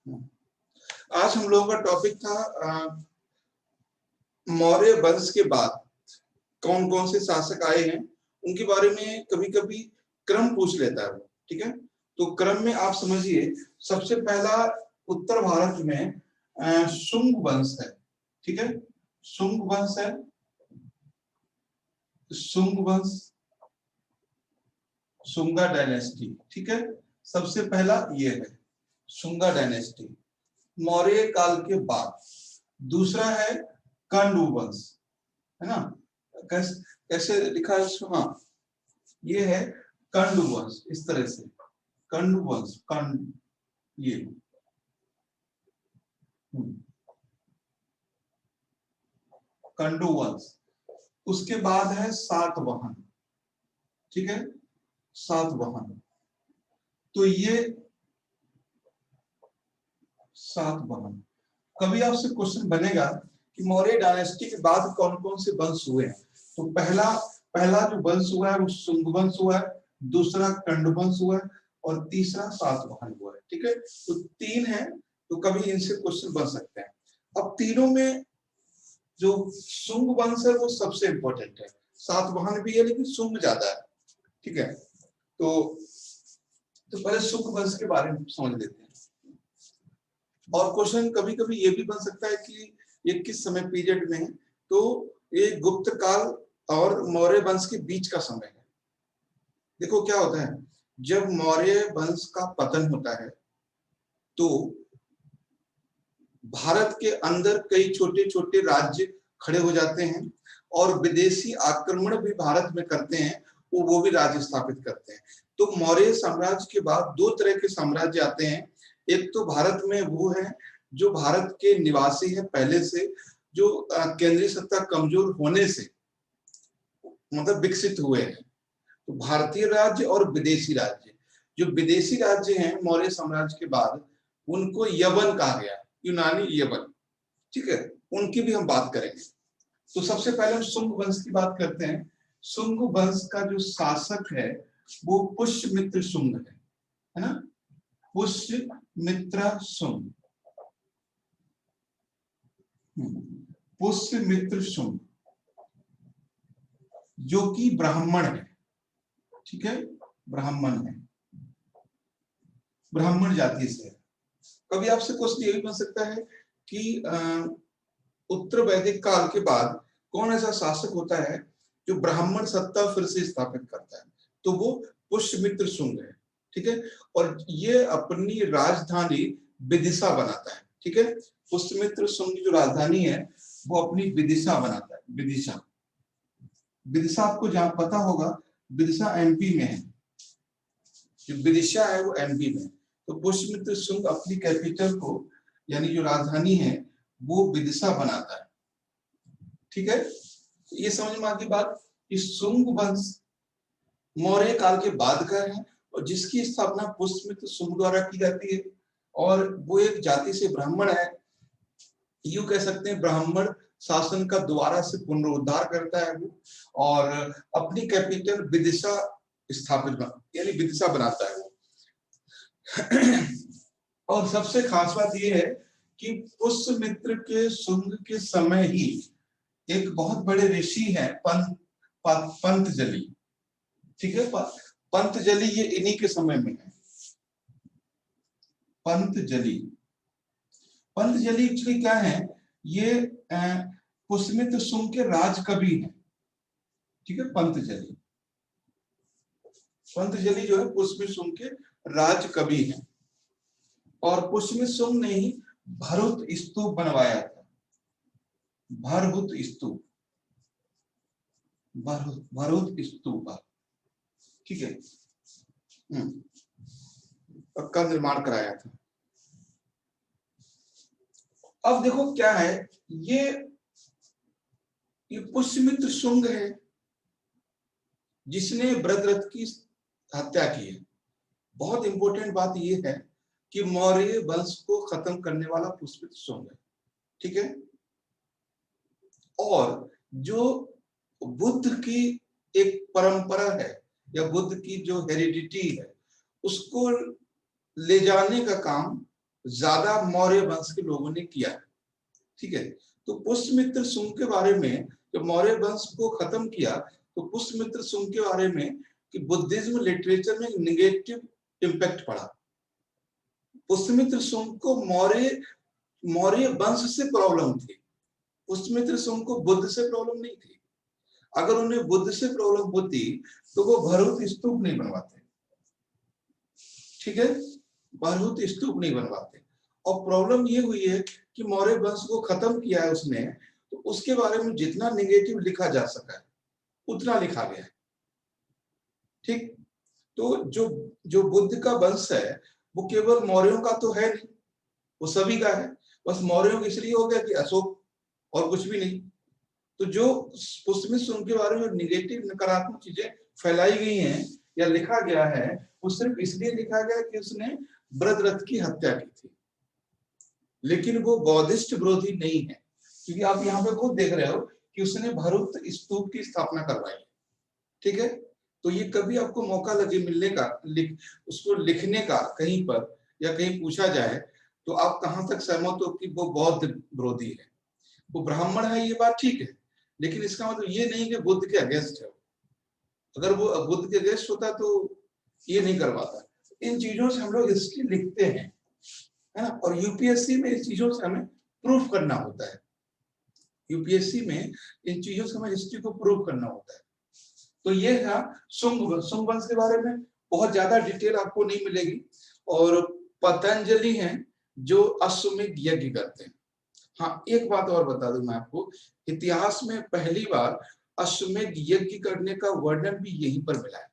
आज हम लोगों का टॉपिक था मौर्य वंश के बाद कौन कौन से शासक आए हैं उनके बारे में कभी कभी क्रम पूछ लेता है वो, ठीक है। तो क्रम में आप समझिए, सबसे पहला उत्तर भारत में शुंग वंश है, ठीक है। शुंग वंश है, शुंग वंश, शुंगा डायनेस्टी, ठीक है। सबसे पहला ये है शुंगा डायनेस्टी मौर्य काल के बाद। दूसरा है कंडू वंश, है ना। कैसे लिखा है इसको, हाँ ये है कंडू वंश, इस तरह से कंडू वंश, ये कंडू वंश। उसके बाद है सातवाहन, ठीक है, सातवाहन। तो ये सातवाहन, कभी आपसे क्वेश्चन बनेगा कि मौर्य डायनेस्टी के बाद कौन कौन से वंश हुए हैं, तो पहला जो वंश हुआ है वो शुंग वंश हुआ है, दूसरा कंड वंश हुआ है और तीसरा सातवाहन हुआ है, ठीक है। तो तीन है, तो कभी इनसे क्वेश्चन बन सकते हैं। अब तीनों में जो शुंग वंश है वो सबसे इंपॉर्टेंट है, सातवाहन भी है लेकिन शुंग ज्यादा है, ठीक है। तो पहले शुंग वंश के बारे में समझ लेते हैं। और क्वेश्चन कभी कभी ये भी बन सकता है कि ये किस समय पीरियड में है, तो ये गुप्त काल और मौर्य वंश के बीच का समय है। देखो क्या होता है, जब मौर्य वंश का पतन होता है तो भारत के अंदर कई छोटे छोटे राज्य खड़े हो जाते हैं और विदेशी आक्रमण भी भारत में करते हैं, वो भी राज्य स्थापित करते हैं। तो मौर्य साम्राज्य के बाद दो तरह के साम्राज्य आते हैं। एक तो भारत में वो है जो भारत के निवासी है पहले से, जो केंद्रीय सत्ता कमजोर होने से मतलब विकसित हुए हैं, तो भारतीय राज्य और विदेशी राज्य। जो विदेशी राज्य हैं मौर्य साम्राज्य के बाद उनको यवन कहा गया, यूनानी यवन, ठीक है, उनकी भी हम बात करेंगे। तो सबसे पहले हम शुंग वंश की बात करते हैं। शुंग वंश का जो शासक है वो पुष्यमित्र शुंग है ना, पुष्यमित्र शुंग, पुष्यमित्र शुंग जो कि ब्राह्मण है, ठीक है, ब्राह्मण है, ब्राह्मण जाति से है। कभी आपसे क्वेश्चन ये भी बन सकता है कि उत्तर वैदिक काल के बाद कौन ऐसा शासक होता है जो ब्राह्मण सत्ता फिर से स्थापित करता है, तो वो पुष्यमित्र शुंग है, ठीक है। और ये अपनी राजधानी विदिशा बनाता है, ठीक है। पुष्यमित्र शुंग की जो राजधानी है वो अपनी विदिशा बनाता है, विदिशा। विदिशा आपको जहां पता होगा, विदिशा एमपी में है, जो विदिशा है वो एमपी में। तो पुष्यमित्र शुंग अपनी कैपिटल को यानी जो राजधानी है वो विदिशा बनाता है, ठीक है। ये समझ में आती बात कि शुंग वंश मौर्य काल के बाद का है और जिसकी स्थापना पुष्यमित्र शुंग द्वारा की जाती है, और वो एक जाति से ब्राह्मण है, यूं कह सकते हैं ब्राह्मण शासन का दोबारा से पुनरुद्धार करता है वो, और अपनी कैपिटल विदिशा स्थापित यानी विदिशा बनाता है वो। और सबसे खास बात यह है कि पुष्यमित्र के शुंग के समय ही एक बहुत बड़े ऋषि हैं पंतजलि, ठीक है। पंतजलि ये इन्हीं के समय में है, पंतजलि। पंतजलि एक्चुअली क्या है, ये पुष्यमित्र शुंग के राजकवि हैं, ठीक है। पंतजलि, पंतजलि जो है पुष्यमित्र शुंग के राजकवि हैं, और पुष्यमित्र शुंग ने ही भरुत स्तूप बनवाया था, भरहुत स्तूप, भरुत स्तूप, ठीक है, का निर्माण कराया था। अब देखो क्या है, ये पुष्यमित्र शुंग है जिसने वृत्रथ की हत्या की है। बहुत इंपॉर्टेंट बात यह है कि मौर्य वंश को खत्म करने वाला पुष्यमित्र शुंग है, ठीक है। और जो बुद्ध की एक परंपरा है या बुद्ध की जो हेरिडिटी है उसको ले जाने का काम ज्यादा मौर्य वंश के लोगों ने किया है। ठीक है, तो पुष्यमित्र शुंग के बारे में जब मौर्य वंश को खत्म किया तो पुष्यमित्र शुंग के बारे में कि बुद्धिज्म लिटरेचर में निगेटिव इम्पैक्ट पड़ा। पुष्यमित्र शुंग को मौर्य वंश से प्रॉब्लम थी, पुष्यमित्र शुंग को बुद्ध से प्रॉब्लम नहीं थी। अगर उन्हें बुद्ध से प्रॉब्लम होती तो वो भरहुत स्तूप नहीं बनवाते। ठीक है, भरहुत स्तूप नहीं बनवाते। और प्रॉब्लम ये हुई है कि मौर्य वंश को खत्म किया है उसने, तो उसके बारे में जितना निगेटिव लिखा जा सका है उतना लिखा गया है। ठीक, तो जो बुद्ध का वंश है वो केवल मौर्यों का तो है नहीं, वो सभी का है। बस मौर्यों का इसलिए हो गया कि अशोक, और कुछ भी नहीं। तो जो पुष्यमित्र शुंग के बारे में निगेटिव नकारात्मक चीजें फैलाई गई हैं या लिखा गया है, वो सिर्फ इसलिए लिखा गया कि उसने ब्रजरथ की हत्या की थी, लेकिन वो बौद्धिस्ट विरोधी नहीं है। क्योंकि आप यहाँ पे खुद देख रहे हो कि उसने भरहुत स्तूप की स्थापना करवाई। ठीक है, तो ये कभी आपको मौका लगे मिलने का, उसको लिखने का कहीं पर या कहीं पूछा जाए तो आप कहां तक सहमत हो कि वो बौद्ध विरोधी है। वो ब्राह्मण है ये बात ठीक है, लेकिन इसका मतलब ये नहीं कि बुद्ध के अगेंस्ट है। अगर वो बुद्ध के अगेंस्ट होता तो ये नहीं करवाता। इन चीजों से हम लोग हिस्ट्री लिखते हैं, है ना, और यूपीएससी में इस चीजों से हमें प्रूफ करना होता है। यूपीएससी में इन चीजों से हमें हिस्ट्री को प्रूव करना होता है। तो ये था शुंग वंश के बारे में। बहुत ज्यादा डिटेल आपको नहीं मिलेगी। और पतंजलि हैं जो अश्वमेध यज्ञ करते हैं। हाँ, एक बात और बता दूं मैं आपको, इतिहास में पहली बार अश्वमेध यज्ञ करने का वर्णन भी यहीं पर मिला है।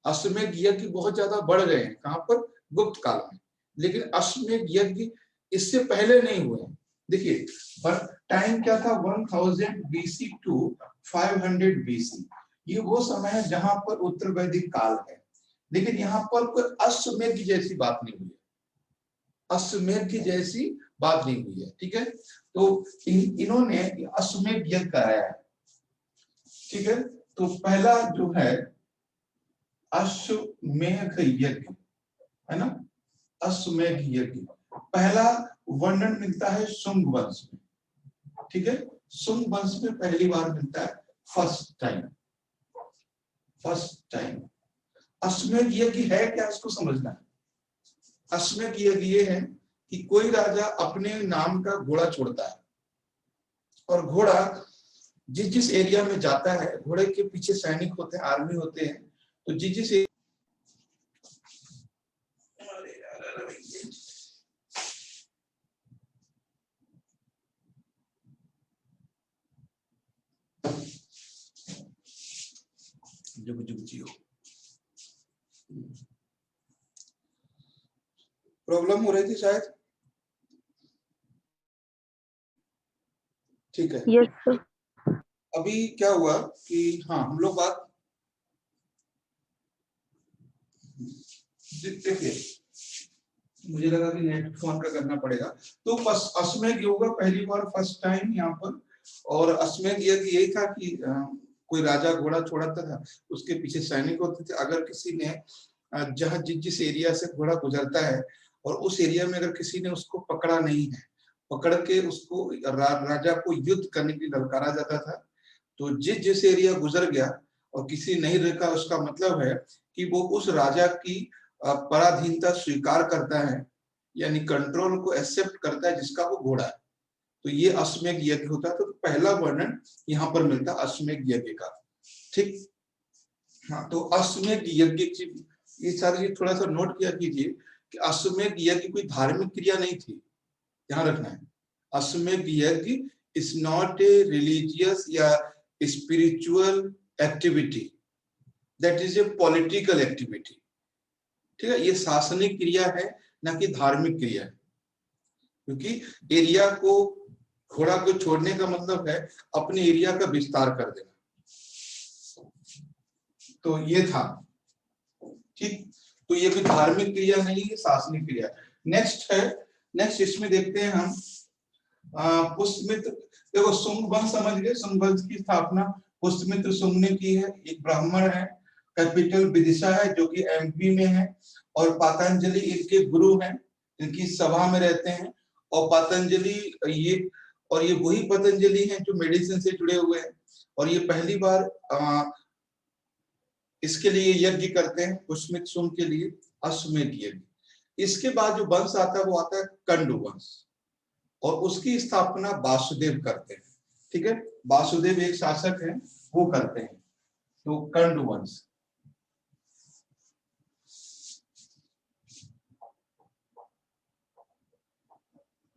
अश्वमेध यज्ञ बहुत ज्यादा बढ़ गए हैं, कहां पर, गुप्त काल में, लेकिन अश्वमेध यज्ञ इससे पहले नहीं हुए। देखिए, पर टाइम क्या था, 1000 BC टू 500 BC। ये वो समय है जहां पर उत्तर वैदिक काल है, लेकिन यहाँ पर कोई अश्वमेध की जैसी बात नहीं हुई है, अश्वमेध की जैसी बात नहीं हुई है। ठीक है, तो इन्होंने अश्वमेध यज्ञ कराया है। ठीक है, तो पहला जो है अश्वमेध यज्ञ, है ना, अश्वमेध यज्ञ पहला वर्णन मिलता है शुंग वंश में। ठीक है, शुंग वंश में पहली बार मिलता है, फर्स्ट टाइम। अश्वमेध यज्ञ है क्या, इसको समझना है। अश्वमेध यज्ञ ये है कि कोई राजा अपने नाम का घोड़ा छोड़ता है, और घोड़ा जिस एरिया में जाता है, घोड़े के पीछे सैनिक होते हैं, आर्मी होते हैं, तो जिस जुग जुग जियो। प्रॉब्लम हो रही थी शायद। ठीक है, यस सर। अभी क्या हुआ कि हाँ, हम लोग बात देखिए, मुझे लगा कि नेट फोन का करना पड़ेगा। तो अश्वमेध योगा पहली बार फर्स्ट टाइम यहाँ पर, और अश्वमेध यही था कि कोई राजा घोड़ा छोड़ाता था, उसके पीछे सैनिक होते थे। अगर किसी ने जहाँ जिस एरिया से घोड़ा गुजरता है और उस एरिया में अगर किसी ने उसको पकड़ा नहीं है, पकड़ के उसको राजा को युद्ध करने के लिए ललकारा जाता था। तो जिस एरिया गुजर गया और किसी नहीं रुका, उसका मतलब है कि वो उस राजा की पराधीनता स्वीकार करता है, यानी कंट्रोल को एक्सेप्ट करता है जिसका वो घोड़ा है। तो ये अश्वमेध यज्ञ होता है। तो पहला वर्णन यहाँ पर मिलता है अश्वमेध यज्ञ का। ठीक, हाँ, तो अश्वमेध यज्ञ की ये सारी चीज थोड़ा सा नोट किया कीजिए कि अश्वमेध यज्ञ कोई धार्मिक क्रिया नहीं थी, ध्यान रखना है। अश्वमेध यज्ञ इज नॉट ए रिलीजियस या spiritual activity, that is a political activity. ठीक है, ये शासनिक क्रिया है, न कि धार्मिक क्रिया है। क्योंकि एरिया को, घोड़ा को छोड़ने का मतलब है अपने एरिया का विस्तार कर देना। तो ये था। ठीक, तो ये कोई धार्मिक क्रिया नहीं है, शासनिक क्रिया। नेक्स्ट इसमें देखते हैं हम पुष्यमित्र। देखो, शुंग वंश समझ गए, शुंग वंश की स्थापना पुष्यमित्र शुंग ने की है। एक ब्राह्मण है, कैपिटल विदिशा है जो कि एमपी में है, और पतंजलि इनके गुरु हैं। इनकी सभा में रहते हैं। और पतंजलि ये वही पतंजलि हैं जो मेडिसिन से जुड़े हुए हैं, और ये पहली बार इसके लिए यज्ञ करते हैं, पुष्मित सुम के लिए अश्वमेध यज्ञ। इसके बाद जो वंश आता है वो आता है कंडु वंश, और उसकी स्थापना वासुदेव करते हैं। ठीक है, वासुदेव एक शासक हैं, वो करते हैं, तो कंडु वंश।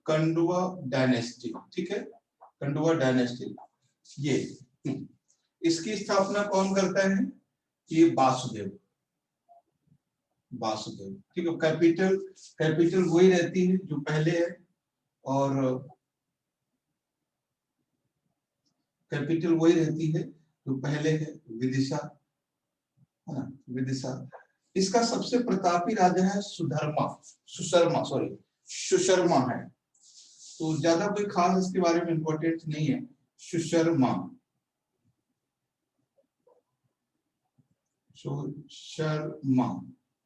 कंडुआ डायनेस्टी, ठीक है, कंडुआ डायनेस्टी ये इसकी स्थापना कौन करता है? ये वासुदेव, वासुदेव। ठीक है, कैपिटल वही रहती है जो पहले है, और कैपिटल वही रहती है जो पहले है, विदिशा, है ना, विदिशा। इसका सबसे प्रतापी राजा है सुशर्मा है। तो ज्यादा कोई खास इसके बारे में इंपॉर्टेंट नहीं है। सुशर्मा,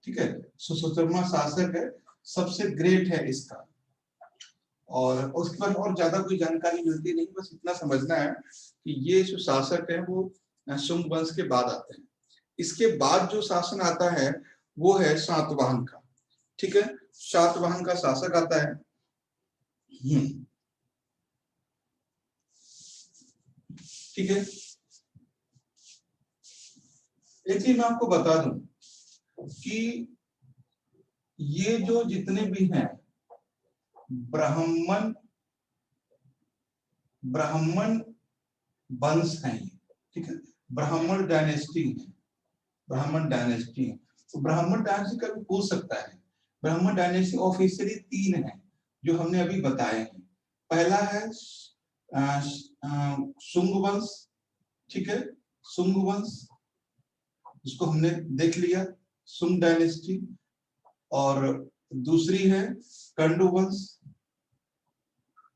ठीक है, सुशर्मा शासक है, सबसे ग्रेट है इसका। और उसके बाद और ज्यादा कोई जानकारी मिलती नहीं, बस इतना समझना है कि ये जो शासक है वो शुंग वंश के बाद आते हैं। इसके बाद जो शासन आता है वो है सातवाहन का। ठीक है, सातवाहन का शासक आता है। ठीक है, एक चीज मैं आपको बता दूं कि ये जो जितने भी हैं ब्राह्मण वंश हैं, ठीक है, ब्राह्मण डायनेस्टी है, ब्राह्मण डायनेस्टी है। तो ब्राह्मण डायनेस्टी का भी पूछ सकता है। ब्राह्मण डायनेस्टी ऑफिशियली 3 है जो हमने अभी बताए हैं। पहला है शुंग वंश, ठीक है, शुंग वंश, इसको हमने देख लिया, शुंग डायनेस्टी। और दूसरी है कंडु वंश,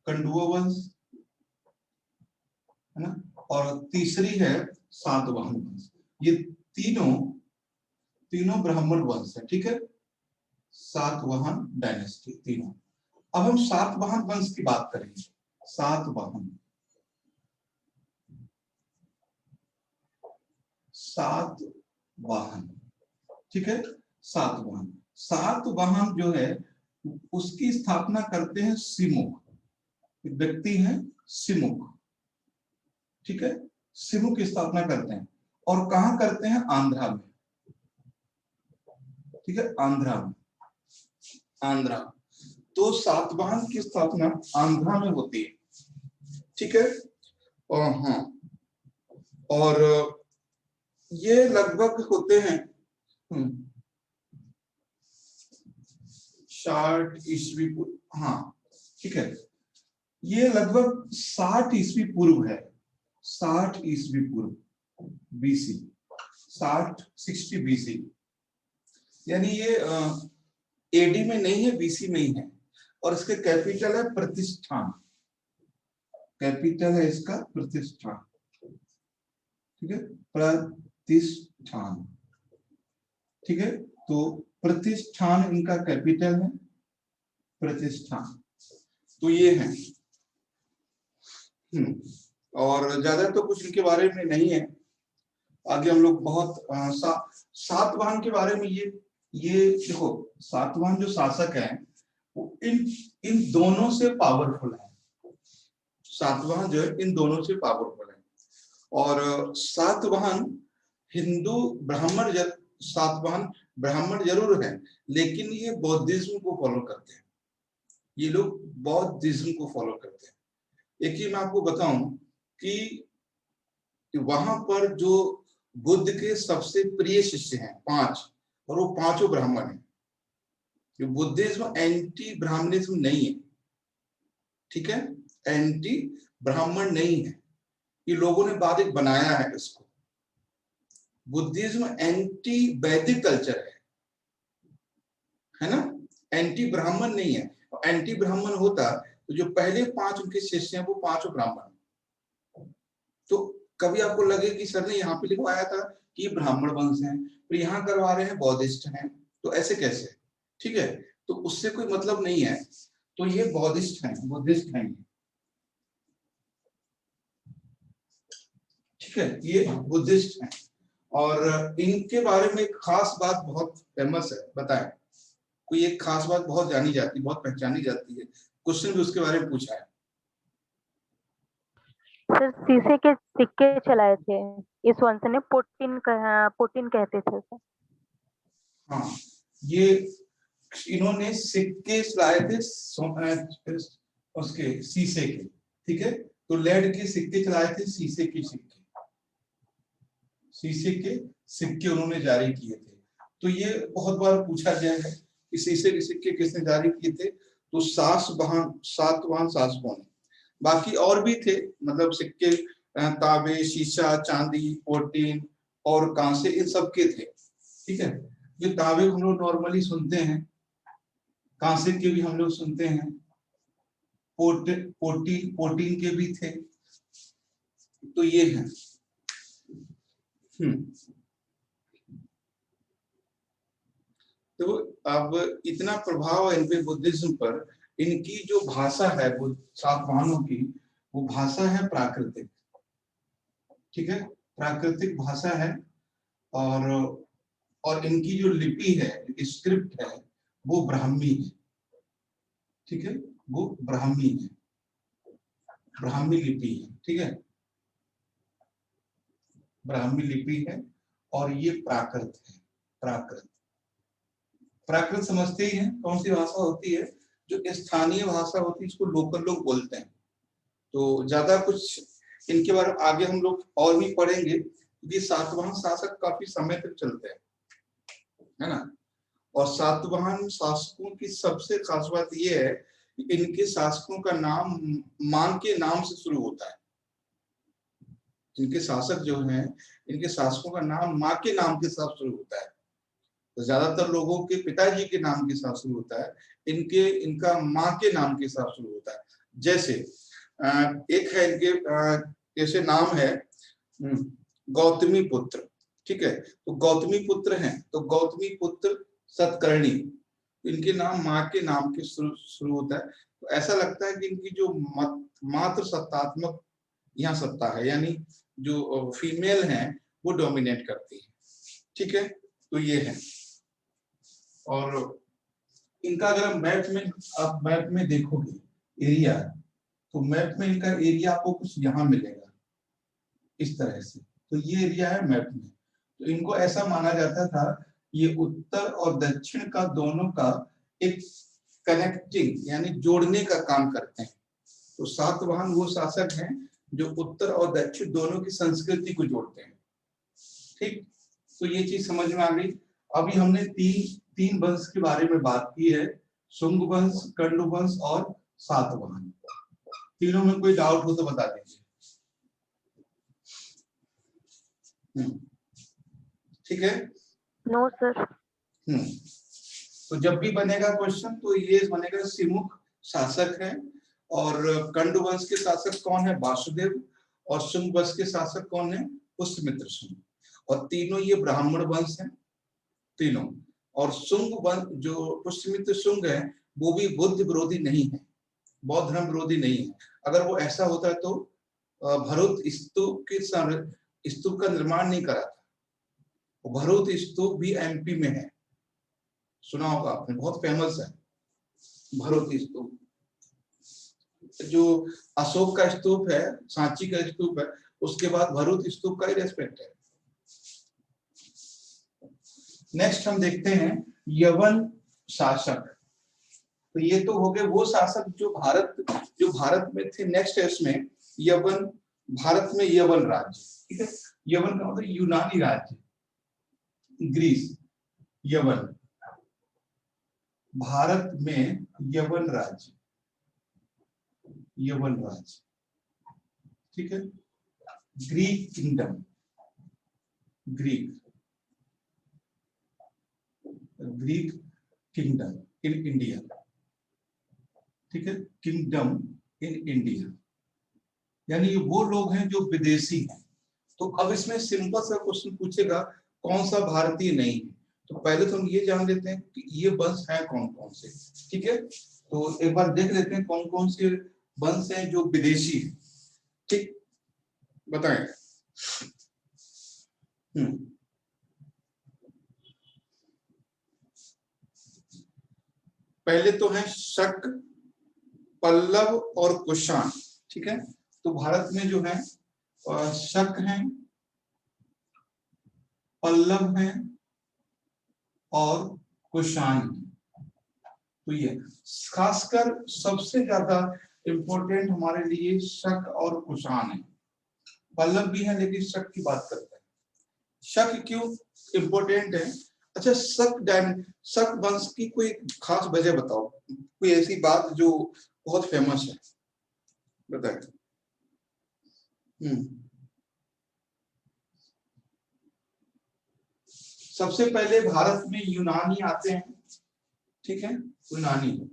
कंडुआ वंश, है ना, और तीसरी है सातवाहन वंश। ये तीनों ब्राह्मण वंश है। ठीक है, सातवाहन डायनेस्टी तीनों। अब हम सातवाहन वंश की बात करेंगे। सातवाहन, ठीक है, सातवाहन जो है उसकी स्थापना करते हैं सिमुक, व्यक्ति है सिमुक। ठीक है, सिमुक की स्थापना करते हैं, और कहां करते हैं? आंध्रा में। ठीक है, आंध्रा। तो सातवाहन की स्थापना आंध्रा में होती है। ठीक है, और हाँ, और ये लगभग होते हैं 60 ईस्वी पूर्व। हाँ, ठीक है, ये लगभग 60 ईस्वी पूर्व है, 60 ईस्वी पूर्व बीसी, 60 बीसी। यानी ये एडी में नहीं है, बीसी में ही है। और इसके कैपिटल है प्रतिष्ठान, कैपिटल है इसका प्रतिष्ठान। ठीक है, प्रतिष्ठान। ठीक है, तो प्रतिष्ठान इनका कैपिटल है, प्रतिष्ठान। तो ये है। और ज्यादा तो कुछ इनके बारे में नहीं है। आगे हम लोग बहुत सातवाहन के बारे में ये देखो, सातवाहन जो शासक है वो इन दोनों से पावरफुल है। सातवाहन जो है इन दोनों से पावरफुल है। और सातवाहन हिंदू ब्राह्मण सातवाहन ब्राह्मण जरूर है, लेकिन ये बौद्धिज्म को फॉलो करते हैं। ये लोग बौद्धिज्म को फॉलो करते हैं। एक ही मैं आपको बताऊं कि वहां पर जो बुद्ध के सबसे प्रिय शिष्य हैं 5, और वो 5 ब्राह्मण हैं। बुद्धिज्म एंटी ब्राह्मणिज्म नहीं है। ठीक है, एंटी ब्राह्मण नहीं है, ये लोगों ने बाद एक बनाया है इसको। बुद्धिज्म एंटी वैदिक कल्चर है ना, एंटी ब्राह्मण नहीं है। एंटी ब्राह्मण होता तो जो पहले 5 उनके शिष्य हैं वो 5 ब्राह्मण। तो कभी आपको लगे कि सर ने यहाँ पे लिखवाया था कि ब्राह्मण वंश हैं, फिर यहाँ करवा रहे हैं बौद्धिस्ट हैं, तो ऐसे कैसे? ठीक है, तो उससे कोई मतलब नहीं है। तो ये बुद्धिस्ट हैं, ठीक है, ये बुद्धिस्ट हैं। और इनके बारे में एक खास बात बहुत फेमस है, बताएं कोई एक खास बात बहुत जानी जाती, बहुत पहचानी जाती है, क्वेश्चन भी उसके बारे में पूछा है। सर शीशे के सिक्के चलाए थे इस वंश ने, पुटिन कहते थे सर। हाँ, ये इन्होंने सिक्के चलाए थे उसके शीशे के, ठीक है, तो लेड के सिक्के चलाए थे, शीशे के सिक्के उन्होंने जारी किए थे। तो ये बहुत बार पूछा गया है कि शीशे के सिक्के किसने जारी किए थे, तो सातवाहन शासकों ने। बाकी और भी थे, मतलब सिक्के तांबे, शीशा, चांदी, पोटीन और कांसे, इन सब के थे, ठीक है। जो तांबे हम लोग नॉर्मली सुनते हैं, कांसे के भी हम लोग सुनते हैं, पोटीन के भी थे। तो ये है। तो अब इतना प्रभाव है इनपे बुद्धिज्म पर, इनकी जो भाषा है सातवाहनों की, वो भाषा है प्राकृतिक, ठीक है, प्राकृतिक भाषा है। और इनकी जो लिपि है, स्क्रिप्ट है, वो ब्राह्मी है, ठीक है, वो ब्राह्मी है, ब्राह्मी लिपि है, ठीक है, ब्राह्मी लिपि है। और ये प्राकृत है, प्राकृत समझते ही हैं कौन सी भाषा होती है, जो स्थानीय भाषा होती है, इसको लोकल लोग बोलते हैं। तो ज्यादा कुछ इनके बारे में आगे हम लोग और भी पढ़ेंगे, क्योंकि सातवाहन शासक काफी समय तक चलते हैं, है ना। और सातवाहन शासकों की सबसे खास बात यह है कि इनके शासकों का नाम मान के नाम से शुरू होता है। इनके शासक जो हैं, इनके शासकों का नाम माँ के नाम के साथ शुरू होता है। तो ज्यादातर लोगों के पिताजी के नाम के साथ शुरू होता है, इनका माँ के नाम के साथ शुरू होता है। जैसे एक है इनके जैसे नाम है गौतमी पुत्र, ठीक है, तो गौतमी पुत्र हैं, तो गौतमी पुत्र सतकर्णी, इनके नाम माँ के नाम के शुरू होता है। तो ऐसा लगता है कि इनकी जो मात्र सत्तात्मक यहाँ सत्ता है, यानी जो फीमेल हैं वो डोमिनेट करती है, ठीक है। तो ये है। और इनका अगर आप मैप में देखोगे एरिया, तो मैप में इनका एरिया आपको कुछ यहाँ मिलेगा इस तरह से। तो ये एरिया है मैप में। तो इनको ऐसा माना जाता था, ये उत्तर और दक्षिण का दोनों का एक कनेक्टिंग यानी जोड़ने का काम करते हैं। तो सातवाहन वो शासक हैं जो उत्तर और दक्षिण दोनों की संस्कृति को जोड़ते हैं, ठीक। तो ये चीज समझ में आ गई। अभी हमने तीन वंश के बारे में बात की है, शुंग वंश, कण्व वंश और सातवाहन। तीनों में कोई डाउट हो तो बता दीजिए। ठीक है, नो सर। तो जब भी बनेगा क्वेश्चन तो ये बनेगा सिमुख शासक है, और कण्व वंश के शासक कौन है, वासुदेव, और शुंग वंश के शासक कौन है, पुष्यमित्र शुंग। और तीनों ये ब्राह्मण वंश हैं तीनों। और शुंग वंश जो पुष्यमित्र शुंग है, वो भी बुद्ध विरोधी नहीं है, बौद्ध धर्म विरोधी नहीं है। अगर वो ऐसा होता है तो भरूच स्तूप का निर्माण नहीं करा था। भरूच स्तूप भी एमपी में है, सुना होगा आपने, बहुत फेमस है भरूच स्तूप। जो अशोक का स्तूप है, सांची का स्तूप है, उसके बाद भरूच स्तूप का ही रेस्पेक्ट है। नेक्स्ट हम देखते हैं यवन शासक। तो ये तो हो गए वो शासक जो भारत में थे। नेक्स्ट है इसमें यवन, भारत में यवन राज्य, ठीक है। यवन का मतलब यूनानी राज्य, ग्रीस, यवन, भारत में यवन राज्य, ठीक है। Greek kingdom, Greek kingdom in India, ठीक है, किंगडम इन इंडिया, यानी वो लोग हैं जो विदेशी हैं। तो अब इसमें सिंपल सा क्वेश्चन पूछेगा कौन सा भारतीय नहीं है, तो पहले तो हम ये जान लेते हैं कि ये वंश है कौन कौन से। ठीक है, तो एक बार देख लेते हैं कौन कौन से वंश हैं जो विदेशी हैं। ठीक, बताएं। पहले तो है शक, पल्लव और कुषाण। ठीक है, तो भारत में जो है शक हैं, पल्लव हैं और कुषाण। तो ये खासकर सबसे ज्यादा इंपॉर्टेंट हमारे लिए शक और कुषाण है। पल्लव भी है लेकिन शक की बात करते हैं। शक क्यों इंपॉर्टेंट है? अच्छा, शक वंश की कोई खास वजह बताओ, कोई ऐसी बात जो बहुत फेमस है, बताए। सबसे पहले भारत में यूनानी आते हैं। ठीक है, यूनानी,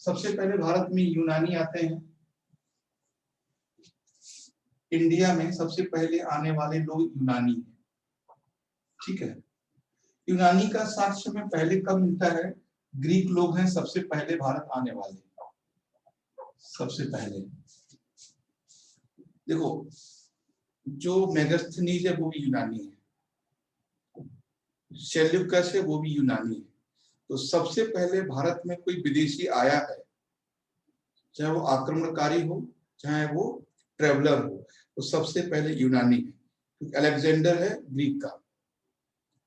सबसे पहले भारत में यूनानी आते हैं। इंडिया में सबसे पहले आने वाले लोग यूनानी हैं। ठीक है, यूनानी का साक्ष्य में पहले कब मिलता है? ग्रीक लोग हैं सबसे पहले भारत आने वाले, सबसे पहले। देखो, जो मेगास्थनीज है वो भी यूनानी है, सेल्यूकस है वो भी यूनानी है। तो सबसे पहले भारत में कोई विदेशी आया है, चाहे वो आक्रमणकारी हो चाहे वो ट्रेवलर हो, तो सबसे पहले यूनानी है। अलेक्जेंडर है ग्रीक का,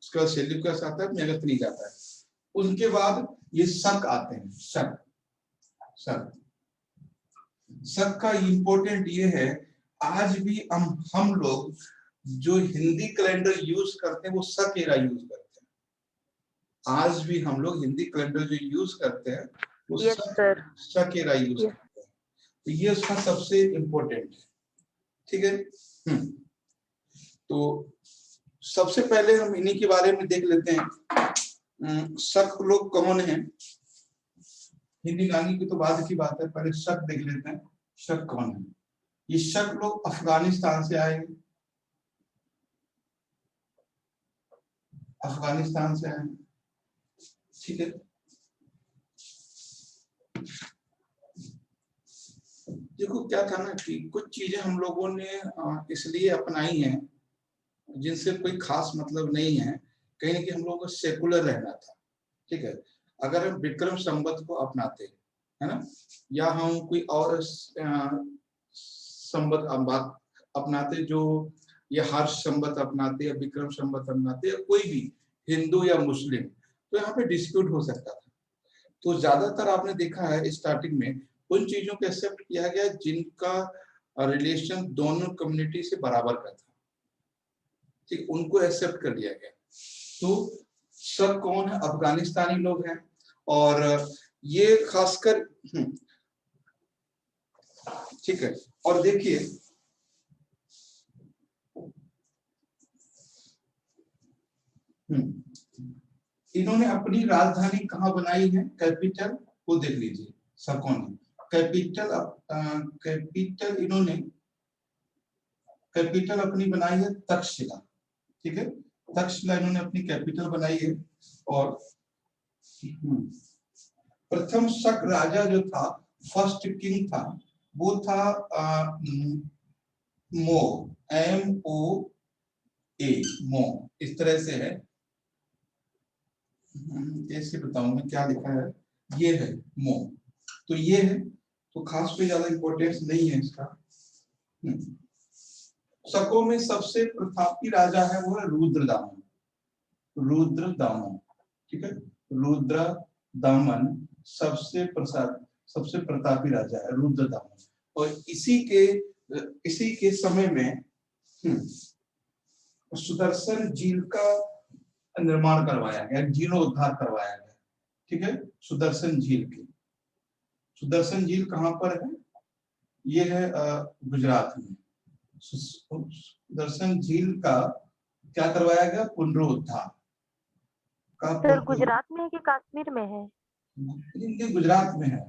उसके बाद सेल्यूकस आता है, मेगास्थनीज आता है, उनके बाद ये शक आते हैं। शक शक का इम्पोर्टेंट ये है, आज भी हम लोग जो हिंदी कैलेंडर यूज करते हैं वो शक एरा यूज करते हैं। आज भी हम लोग हिंदी कैलेंडर जो यूज करते हैं वो शक एरा यूज करते हैं। तो ये उसका सबसे इम्पोर्टेंट है। ठीक है, तो सबसे पहले हम इन्हीं के बारे में देख लेते हैं। शक लोग कौन है? हिंदी गानी की तो बाद की बात है, पहले शक देख लेते हैं, शक कौन है। ये शक लोग अफगानिस्तान से आए, अफगानिस्तान से आए। ठीक है, देखो क्या था ना कि कुछ चीजें हम लोगों ने इसलिए अपनाई हैं जिनसे कोई खास मतलब नहीं है, कहीं ना कहीं हम लोगों को सेकुलर रहना था। ठीक है, अगर हम विक्रम संवत को अपनाते है ना, या हम कोई और संवत अपनाते, जो या हर्ष संवत अपनाते या विक्रम संवत अपनाते या कोई भी हिंदू या मुस्लिम, तो यहाँ पे डिस्प्यूट हो सकता था। तो ज्यादातर आपने देखा है स्टार्टिंग में उन चीजों को एक्सेप्ट किया गया जिनका रिलेशन दोनों कम्युनिटी से बराबर का था। ठीक, उनको एक्सेप्ट कर लिया गया। तो सब कौन है? अफगानिस्तानी लोग हैं, और ये खासकर ठीक है, और देखिए इन्होंने अपनी राजधानी कहाँ बनाई है? कैपिटल को देख लीजिए, सब कौन है? कैपिटल इन्होंने कैपिटल अपनी बनाई है तक्षशिला। ठीक है, तक्षशिला इन्होंने अपनी कैपिटल बनाई है। और प्रथम शक राजा जो था, फर्स्ट किंग था, वो था मो, MOA, मो, इस तरह से है। कैसे बताऊं मैं, क्या लिखा है? ये है मो, तो ये है, तो खास कोई ज्यादा इंपॉर्टेंस नहीं है इसका। शकों में सबसे प्रतापी राजा है वो है रुद्रदामन। रुद्रदामन, ठीक है, रुद्रदामन सबसे प्रतापी राजा है रुद्रदामन। और इसी के समय में सुदर्शन झील का निर्माण करवाया गया, जीर्णोद्धार करवाया गया। ठीक है, सुदर्शन झील कहाँ पर है? ये है गुजरात में। सुदर्शन झील का क्या करवाया गया? पुनरुद्धार। सर गुजरात में है कि कश्मीर में है? गुजरात में है।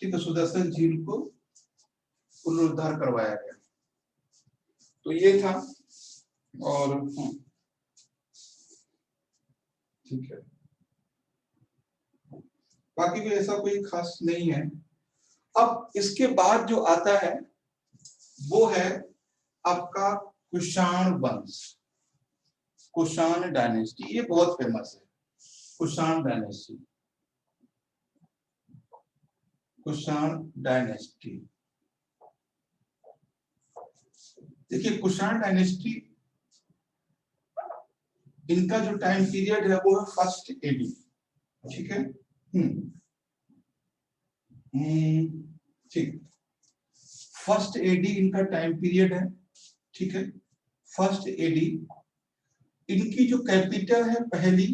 ठीक है, सुदर्शन झील को पुनरुद्धार करवाया गया। तो ये था। और ठीक है, बाकी भी ऐसा कोई खास नहीं है। अब इसके बाद जो आता है वो है आपका कुषाण वंश, कुषाण डायनेस्टी। ये बहुत फेमस है, कुषाण डायनेस्टी, कुषाण डायनेस्टी। देखिए कुषाण डायनेस्टी, इनका जो टाइम पीरियड है वो है फर्स्ट एडी। ठीक है, ठीक, फर्स्ट एडी इनका टाइम पीरियड है। ठीक है, फर्स्ट एडी। इनकी जो कैपिटल है पहली,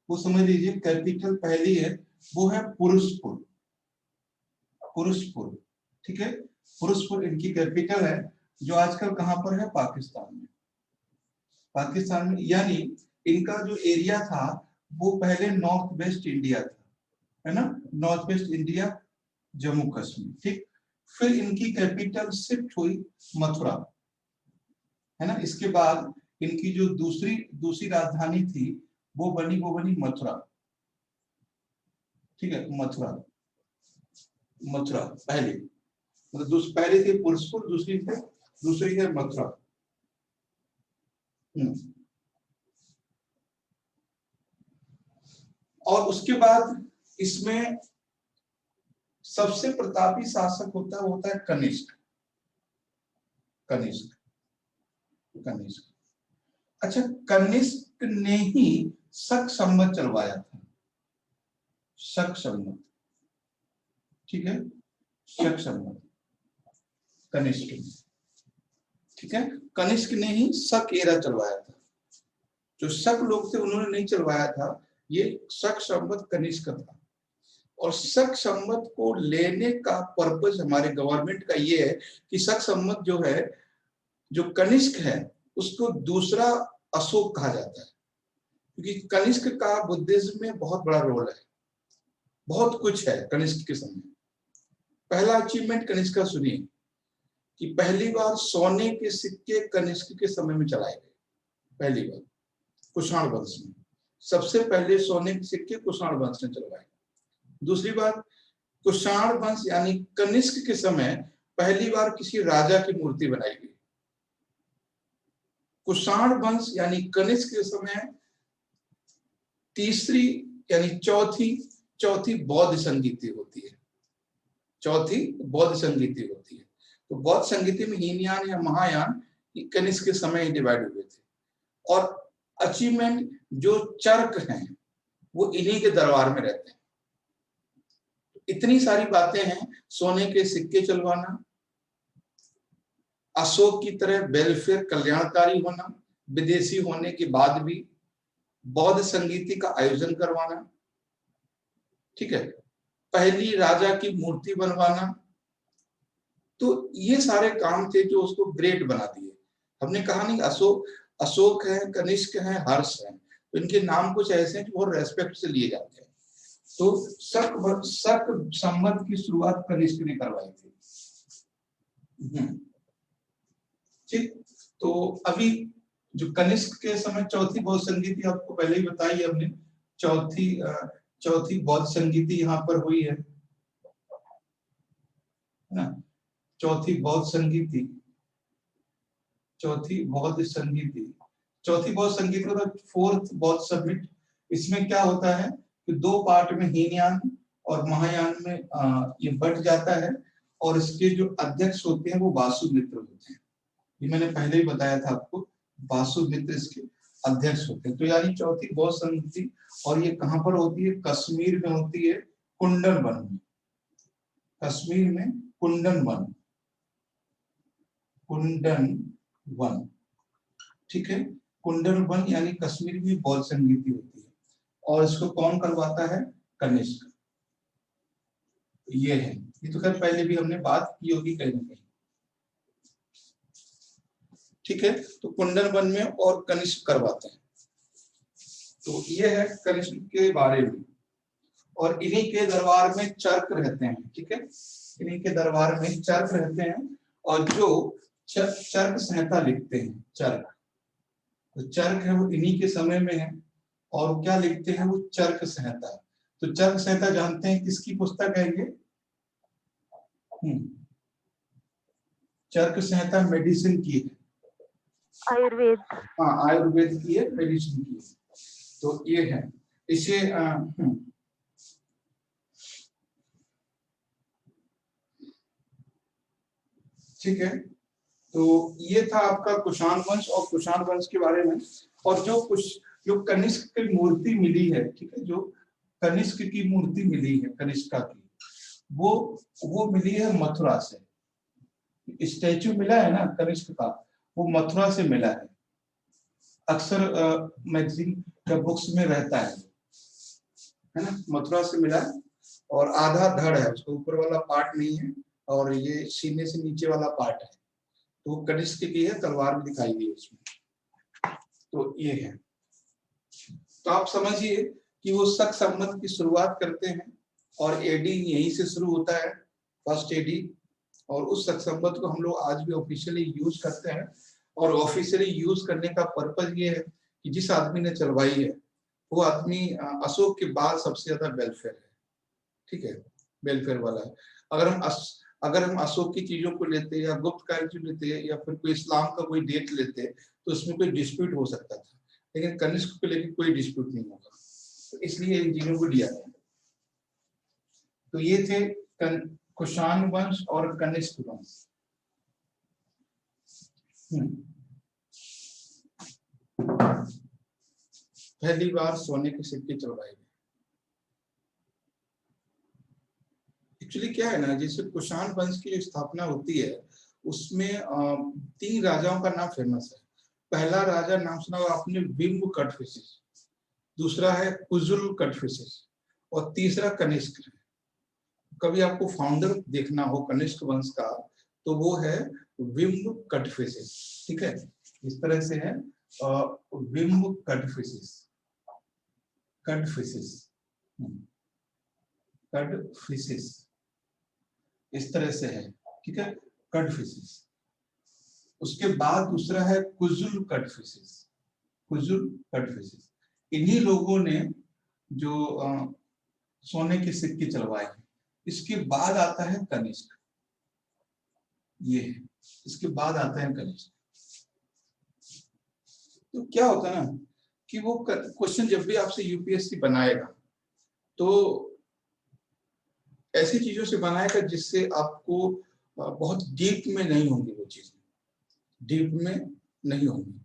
वो समझ लीजिए कैपिटल पहली है वो है पुरुषपुर, पुरुषपुर। ठीक है, पुरुषपुर इनकी कैपिटल है, जो आजकल कहां पर है, पाकिस्तान में, पाकिस्तान में। यानी इनका जो एरिया था वो पहले नॉर्थ वेस्ट इंडिया था, है ना, north west India, Jammu Kashmir. ठीक, फिर इनकी कैपिटल शिफ्ट हुई मथुरा, है ना। इसके बाद इनकी जो दूसरी राजधानी थी वो बनी मथुरा। ठीक है, मथुरा, मथुरा पहले, मतलब पहले थी पुरुषपुर, दूसरी है मथुरा। और उसके बाद इसमें सबसे प्रतापी शासक होता है कनिष्क, कनिष्क, कनिष्क। अच्छा, कनिष्क ने ही शक संवत चलवाया था, शक संवत। ठीक है, शक संवत कनिष्क, ठीक है, कनिष्क ने ही शक एरा चलवाया था। जो शक लोग थे उन्होंने नहीं चलवाया था, ये शक संवत कनिष्क था। और शक संवत को लेने का पर्पस हमारे गवर्नमेंट का ये है कि शक संवत जो है, जो कनिष्क है, उसको दूसरा अशोक कहा जाता है, क्योंकि कनिष्क का बुद्धिज्म में बहुत बड़ा रोल है, बहुत कुछ है कनिष्क के समय। पहला अचीवमेंट कनिष्क का सुनिए कि पहली बार सोने के सिक्के कनिष्क के समय में चलाए गए, पहली बार कुषाण वंश में सबसे पहले सोने के सिक्के कुषाण वंश ने चलवाए। दूसरी बात, कुषाण वंश यानी कनिष्क के समय पहली बार किसी राजा की मूर्ति बनाई गई। कुषाण वंश यानी कनिष्क के समय तीसरी यानी चौथी बौद्ध संगीति होती है, चौथी बौद्ध संगीति होती है। तो बौद्ध संगीति में हीनयान या महायान कनिष्क के समय डिवाइड हुए थे। और अचीवमेंट जो चर्क हैं वो इन्हीं के दरबार में रहते हैं। इतनी सारी बातें हैं, सोने के सिक्के चलवाना, अशोक की तरह वेलफेयर कल्याणकारी होना, विदेशी होने के बाद भी बौद्ध संगीति का आयोजन करवाना, ठीक है, पहली राजा की मूर्ति बनवाना। तो ये सारे काम थे जो उसको ग्रेट बना दिए। हमने कहा नहीं अशोक है, कनिष्क है, हर्ष है, तो इनके नाम कुछ ऐसे हैं जो बहुत रेस्पेक्ट से लिए जाते हैं। तो शक संवत की शुरुआत कनिष्क ने करवाई थी। ठीक, तो अभी जो कनिष्क के समय चौथी बौद्ध संगीति आपको पहले ही बताई हमने, चौथी बौद्ध संगीति यहाँ पर हुई है ना, चौथी बौद्ध संगीति का फोर्थ बौद्ध समिट। इसमें क्या होता है कि दो पार्ट में हीनयान और महायान में ये बट जाता है, और इसके जो अध्यक्ष होते हैं वो वासुमित्र होते हैं। ये मैंने पहले ही बताया था आपको, वासुमित्र इसके अध्यक्ष होते हैं। तो यानी चौथी बौद्ध संगीति, और ये कहां पर होती है, कश्मीर में होती है, कुंडन वन में, कश्मीर में कुंडन वन, ठीक है, कुंडन वन यानी कश्मीर में बौद्ध संगीति होती है। और इसको कौन करवाता है, कनिष्क। ये है, ये तो खैर पहले भी हमने बात की होगी कहीं ना कहीं, ठीक है। तो कुंडन वन में और कनिष्क करवाते हैं। तो ये है कनिष्क के बारे में। और इन्हीं के दरबार में चर्क रहते हैं, ठीक है, इन्हीं के दरबार में चर्क रहते हैं, और जो चर्क संहिता लिखते हैं, चर्क, तो चर्क है वो इन्हीं के समय में है। और क्या लिखते हैं वो चरक संहिता। तो चरक संहिता जानते हैं किसकी पुस्तक है ये? चरक संहिता मेडिसिन की है। आयुर्वेद। हाँ, आयुर्वेद की है, मेडिसिन की है। तो ये है इसे ठीक है। तो ये था आपका कुषाण वंश और कुषाण वंश के बारे में। और जो कनिष्क की मूर्ति मिली है, ठीक है, जो कनिष्क की मूर्ति मिली है कनिष्का की, वो मिली है मथुरा से। स्टैचू मिला है ना कनिष्क का, वो मथुरा से मिला है। अक्सर मैगजीन या बुक्स में रहता है ना, मथुरा से मिला है। और आधा धड़ है, उसका ऊपर वाला पार्ट नहीं है, और ये सीने से नीचे वाला पार्ट है। तो कनिष्क की है, तलवार भी दिखाई गई उसमें। तो ये है। तो आप समझिए कि वो शक संवत की शुरुआत करते हैं और एडी यहीं से शुरू होता है, फर्स्ट एडी। और उस शक संवत को हम लोग आज भी ऑफिशियली यूज करते हैं। और ऑफिशियली यूज करने का पर्पज ये है कि जिस आदमी ने चलवाई है वो आदमी अशोक के बाद सबसे ज्यादा वेलफेयर है, ठीक है, वेलफेयर वाला है। अगर हम अशोक की चीजों को लेते या गुप्त कार्य जो लेते या फिर कोई इस्लाम का कोई डेट लेते तो उसमें कोई डिस्प्यूट हो सकता था, लेकिन कनिष्क को लेकर कोई डिस्प्यूट नहीं होगा। तो इसलिए इन चीजों को लिया गया। तो ये थे कुषाण वंश और कनिष्क वंश। पहली बार सोने के सिक्के चलवाए गए। एक्चुअली क्या है ना, जैसे कुषाण वंश की जो स्थापना होती है उसमें 3 राजाओं का नाम फेमस है। पहला राजा नाम सुना होगा आपने, बिंब कटफिसिस। दूसरा है कुजुल कटफिसिस और तीसरा कनिष्क है। कभी आपको फाउंडर देखना हो कनिष्क वंश का तो वो है बिंब कटफिसिस, ठीक है, इस तरह से है बिंब कटफिसिस। कटफिसिस इस तरह से है, ठीक है, कटफिसिस। उसके बाद दूसरा है कुजुल कटफिसिस। कुजुल कटफिसिस इन्हीं लोगों ने जो सोने के सिक्के चलवाए हैं। इसके बाद आता है कनिष्क, ये है, इसके बाद आता है कनिष्क। तो क्या होता है ना कि वो क्वेश्चन जब भी आपसे यूपीएससी बनाएगा तो ऐसी चीजों से बनाएगा जिससे आपको बहुत डीप में नहीं होंगी, वो चीजें डीप में नहीं होंगी।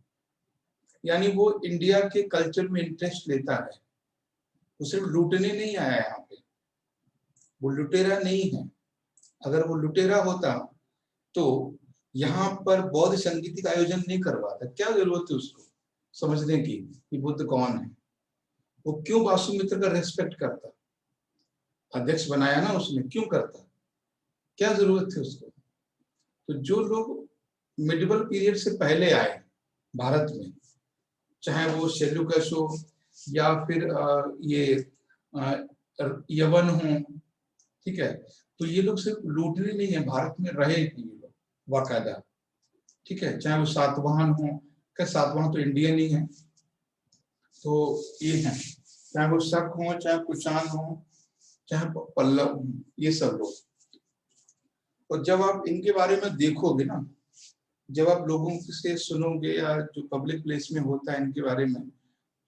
यानी वो इंडिया के कल्चर में इंटरेस्ट लेता है, वो सिर्फ लूटने नहीं आया यहाँ पे, वो लुटेरा नहीं है। अगर वो लुटेरा होता तो यहाँ पर बौद्ध संगीत का आयोजन नहीं करवाता। क्या जरूरत है उसको समझने की कि बुद्ध कौन है, वो क्यों वासुमित्र का रेस्पेक्ट करता, अध्यक्ष बनाया ना उसने, क्यों करता, क्या जरूरत थी उसको। तो जो लोग मिडिवल पीरियड से पहले आए भारत में, चाहे वो सेल्यूकस हो या फिर ये यवन हो, ठीक है, तो ये लोग सिर्फ लूटने नहीं है, भारत में रहे हैं ये लोग बाकायदा, ठीक है, चाहे वो सातवाहन हो, क्या सातवाहन तो इंडियन ही है, तो ये है, चाहे वो शक हो, चाहे कुषाण हो, चाहे पल्लव हो, ये सब लोग। और जब आप इनके बारे में देखोगे ना, जब आप लोगों से सुनोगे या जो पब्लिक प्लेस में होता है इनके बारे में,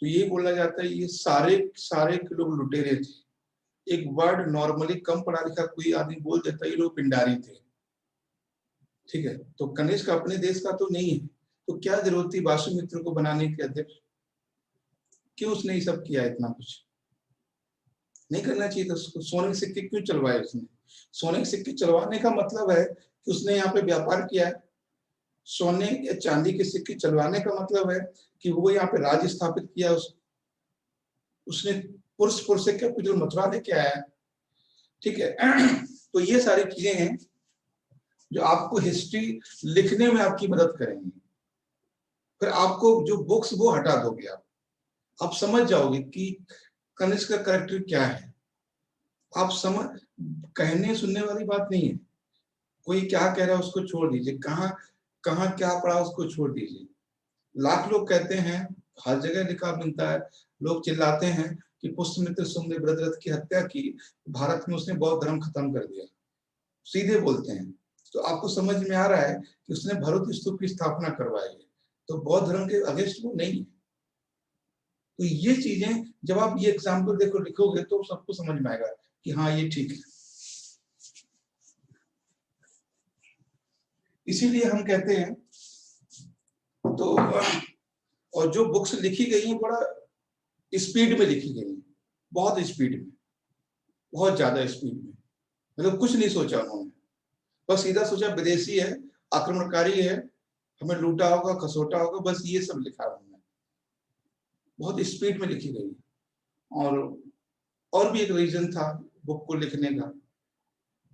तो ये बोला जाता है ये सारे सारे के लोग लुटेरे थे। एक वर्ड नॉर्मली कम पढ़ा लिखा कोई आदमी बोल देता है ये लोग पिंडारी थे, ठीक है। तो कनिष्क अपने देश का तो नहीं है, तो क्या जरूरत थी वासुमित्र को बनाने के अध्यक्ष, क्यों उसने ये सब किया, इतना कुछ नहीं करना चाहिए था उसको। सोने के सिक्के क्यों चलवाए उसने? सोने के सिक्के चलवाने का मतलब है कि उसने यहाँ पे व्यापार किया है। सोने या चांदी के सिक्के चलवाने का मतलब है कि वो यहाँ पे राज्य स्थापित किया, उसने पुरुषपुर से कैपिटल मथुरा लेके आया, ठीक है। तो ये सारी चीजें हैं जो आपको हिस्ट्री लिखने में आपकी मदद करेंगी। फिर आपको जो बुक्स वो हटा दोगे, आप समझ जाओगे कि कनिष्क का कैरेक्टर क्या है। आप समझ, कहने सुनने वाली बात नहीं है, कोई क्या कह रहा है उसको छोड़ दीजिए, कहाँ कहाँ क्या पढ़ा उसको छोड़ दीजिए। लाख लोग कहते हैं, हर जगह लिखा मिलता है लोग चिल्लाते हैं कि पुष्यमित्र शुंग ने वृत्ररथ की हत्या की, भारत में उसने बौद्ध धर्म खत्म कर दिया, सीधे बोलते हैं। तो आपको समझ में आ रहा है कि उसने भरत स्तूप की स्थापना करवाई है, तो बौद्ध धर्म के अगेंस्ट वो नहीं है। तो ये चीजें जब आप ये एग्जाम्पल देखो लिखोगे तो सबको समझ में आएगा कि हाँ ये ठीक है। इसीलिए हम कहते हैं तो, और जो बुक्स लिखी गई हैं बड़ा स्पीड में लिखी गई हैं, बहुत स्पीड में, बहुत ज्यादा स्पीड में, मतलब कुछ नहीं सोचा उन्होंने, बस सीधा सोचा विदेशी है, आक्रमणकारी है, हमें लूटा होगा, खसोटा होगा, बस ये सब लिखा उन्होंने, बहुत स्पीड में लिखी गई। और भी एक रीजन था बुक को लिखने का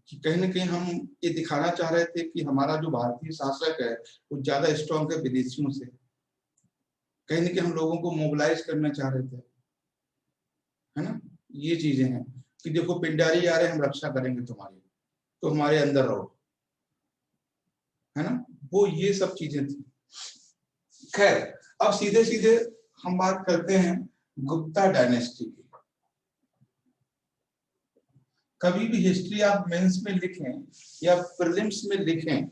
कि कहीं ना कहीं हम ये दिखाना चाह रहे थे कि हमारा जो भारतीय शासक है वो ज्यादा स्ट्रॉन्ग है विदेशियों से, कहीं ना कहीं हम लोगों को मोबिलाइज करना चाह रहे थे, है ना। ये चीजें हैं कि देखो पिंडारी आ रहे हैं, हम रक्षा करेंगे तुम्हारी, तो हमारे अंदर रहो, है ना, वो ये सब चीजें थी। खैर अब सीधे सीधे हम बात करते हैं गुप्ता डायनेस्टी की। कभी भी हिस्ट्री आप मेंस में लिखें या प्रीलिम्स में लिखें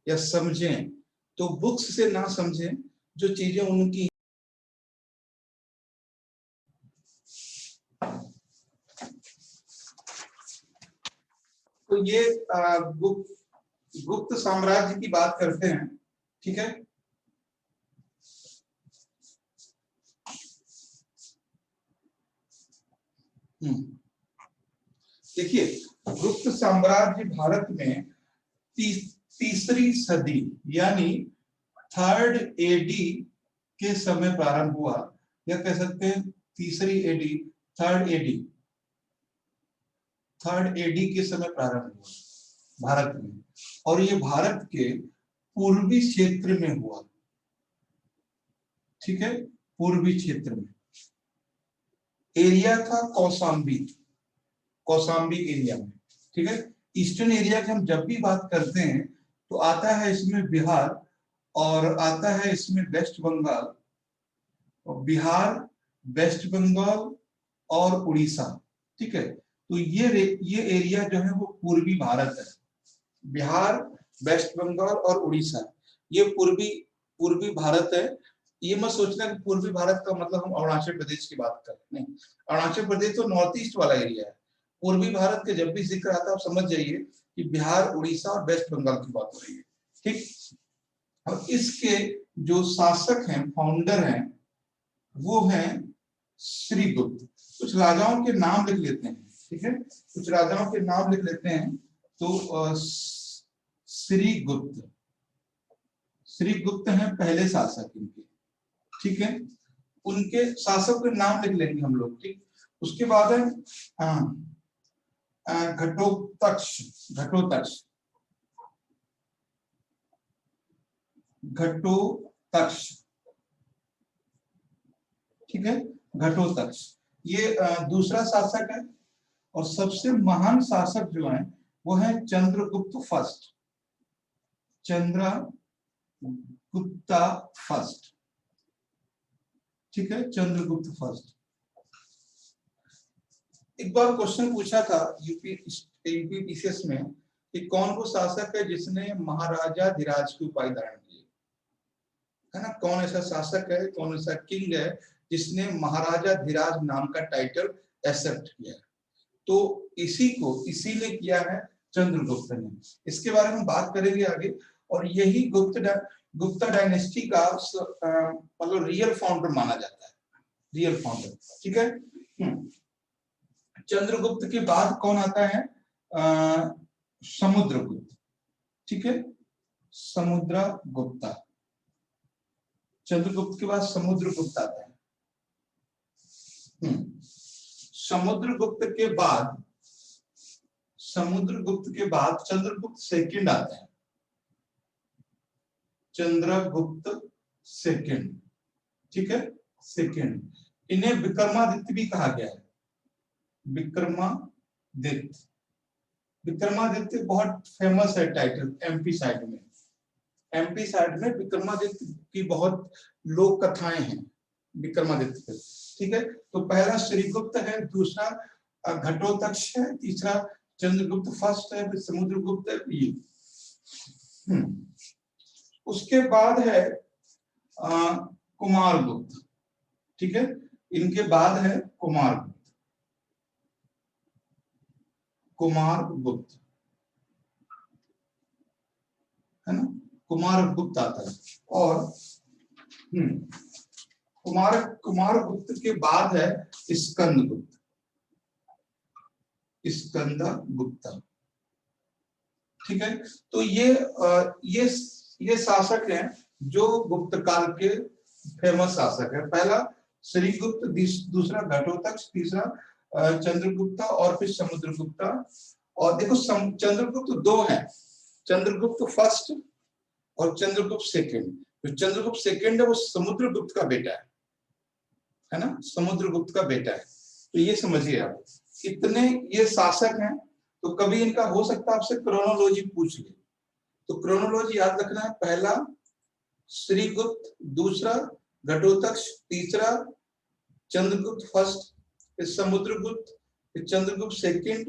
या समझें तो बुक्स से ना समझें, जो चीजें उनकी तो ये गुप्त साम्राज्य की बात करते हैं, ठीक है। देखिए गुप्त साम्राज्य भारत में तीसरी सदी यानी 3rd एडी के समय प्रारंभ हुआ, या कह सकते हैं तीसरी एडी, 3rd एडी के समय प्रारंभ हुआ भारत में, और ये भारत के पूर्वी क्षेत्र में हुआ, ठीक है, पूर्वी क्षेत्र में। एरिया था कौशाम्बी एरिया में, ठीक है। ईस्टर्न एरिया की हम जब भी बात करते हैं तो आता है इसमें बिहार, और आता है इसमें वेस्ट बंगाल, और बिहार, वेस्ट बंगाल और उड़ीसा, ठीक है। तो ये एरिया जो है वो पूर्वी भारत है, बिहार, वेस्ट बंगाल और उड़ीसा, ये पूर्वी भारत है। ये मत सोचना कि पूर्वी भारत का मतलब हम अरुणाचल प्रदेश की बात कर रहे हैं, नहीं, अरुणाचल प्रदेश तो नॉर्थ ईस्ट वाला एरिया है। पूर्वी भारत के जब भी जिक्र आता है आप समझ जाइए कि बिहार, उड़ीसा और वेस्ट बंगाल की बात हो रही है, ठीक। और इसके जो शासक हैं, फाउंडर हैं, वो हैं श्रीगुप्त। कुछ राजाओं के नाम लिख लेते हैं, ठीक है, कुछ राजाओं के नाम लिख लेते हैं। तो श्रीगुप्त हैं पहले शासक इनके, ठीक है, उनके शासक के नाम लिख लेंगे हम लोग, ठीक। उसके बाद है घटोत्कच, ठीक है, घटोत्कच ये दूसरा शासक है। और सबसे महान शासक जो है वो है चंद्रगुप्त फर्स्ट, ठीक है, चंद्रगुप्त फर्स्ट। एक बार क्वेश्चन पूछा था यूपीपीसीएस में कि कौन वो शासक है जिसने महाराजाधिराज की उपाधि धारण की है ना, कौन ऐसा शासक है, कौन ऐसा किंग है जिसने महाराजाधिराज नाम का टाइटल एक्सेप्ट किया है। तो इसीलिए किया है चंद्रगुप्त ने। इसके बारे में बात करेंगे आगे। और यही गुप्ता डायनेस्टी का मतलब रियल फाउंडर माना जाता है, रियल फाउंडर, ठीक है। चंद्रगुप्त के बाद कौन आता है? समुद्रगुप्त, ठीक है, समुद्रगुप्ता। चंद्रगुप्त के बाद समुद्रगुप्त आता है। समुद्रगुप्त के बाद चंद्रगुप्त सेकंड आता है, चंद्रगुप्त सेकंड, ठीक है, सेकंड। इन्हें विक्रमादित्य भी कहा गया है, विक्रमादित्य बहुत फेमस है टाइटल एमपी साइड में विक्रमादित्य की बहुत लोक कथाएं हैं विक्रमादित्य पे, ठीक है, तो पहला श्रीगुप्त है, दूसरा घटोत्कच है, तीसरा चंद्रगुप्त फर्स्ट है, फिर समुद्रगुप्त है, ये। उसके बाद है कुमारगुप्त, ठीक है, इनके बाद है कुमारगुप्त। कुमारगुप्त है ना, कुमारगुप्त आता है। और कुमारगुप्त के बाद है स्कंदगुप्त, स्कंदगुप्त, ठीक है। तो ये शासक हैं जो गुप्त काल के फेमस शासक है। पहला श्रीगुप्त, दूसरा घटोत्कच, तीसरा चंद्रगुप्त और फिर समुद्रगुप्त। और देखो चंद्रगुप्त दो हैं, चंद्रगुप्त फर्स्ट और चंद्रगुप्त सेकंड। जो चंद्रगुप्त सेकंड है वो समुद्रगुप्त का बेटा है ना, समुद्रगुप्त का बेटा है। तो ये समझिए आप, इतने ये शासक हैं। तो कभी इनका हो सकता है आपसे क्रोनोलॉजी पूछ ले, तो क्रोनोलॉजी याद रखना है, पहला श्रीगुप्त, दूसरा घटोत्कच, तीसरा चंद्रगुप्त फर्स्ट, फिर समुद्रगुप्त, फिर चंद्रगुप्त सेकंड,